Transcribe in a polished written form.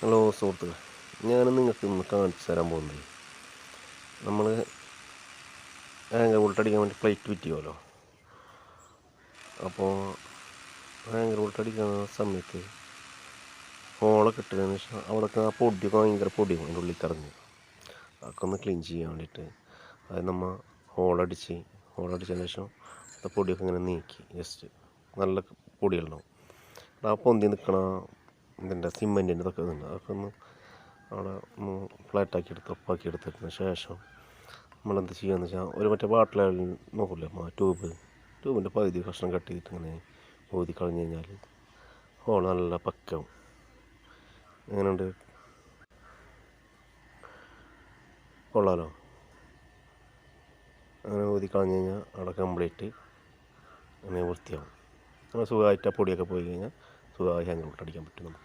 Hello സുഹൃത്തുക്കളെ, ഞാൻ നിങ്ങൾക്ക് ഇന്ന് കാണിച്ചു തരാൻ പോകുന്നത് നമ്മൾ ഹാങ്കർ ബോൾട്ട് അടിക്കാൻ വേണ്ടി പ്ലേറ്റ് ഫിറ്റ്. അപ്പോൾ ഹാങ്കർ ബോൾട്ട് അടിക്കുന്ന സമയത്ത് ഹോളൊക്കെ ഇട്ടതിന് ശേഷം അവിടെയൊക്കെ ആ പൊടിയൊക്കെ ഭയങ്കര പൊടിയും അതിൻ്റെ ഉള്ളിൽ കിടന്ന് അതൊക്കെ ഒന്ന് ക്ലീൻ ചെയ്യാൻ വേണ്ടിയിട്ട് അത് നമ്മൾ ഹോളടിച്ചതിന് ശേഷം ആ പൊടിയൊക്കെ ഇങ്ങനെ നീക്കി ജസ്റ്റ് നല്ല പൊടികളുണ്ടാവും. ആ പൊന്തി നിൽക്കണ ഇതിൻ്റെ സിമെൻറ്റിൻ്റെ ഇതൊക്കെ അതൊക്കെ ഒന്ന് അവിടെ ഒന്ന് ഫ്ലാറ്റാക്കി ഉപ്പാക്കി എടുത്തതിന് ശേഷം നമ്മളെന്ത് ചെയ്യുകയെന്ന് വെച്ചാൽ ഒരു മറ്റേ വാട്ടർ ലെവൽ നോക്കില്ലേ, ട്യൂബിൻ്റെ പകുതി കഷ്ണം കട്ട് ചെയ്തിട്ട് ഇങ്ങനെ ഊതി കളഞ്ഞ് കഴിഞ്ഞാൽ ഹോൾ നല്ല പക്കാവും. എങ്ങനെയുണ്ട്? കൊള്ളാലോ. അങ്ങനെ ഊതി കളഞ്ഞ് കഴിഞ്ഞാൽ അവിടെ കംപ്ലീറ്റ് അങ്ങനെ വൃത്തിയാവും. അങ്ങനെ സുഖമായിട്ട് ആ പൊടിയൊക്കെ പോയി കഴിഞ്ഞാൽ സുഖമായി ഹാങ്കർ ബോൾട്ട് അടിക്കാൻ പറ്റും നമുക്ക്.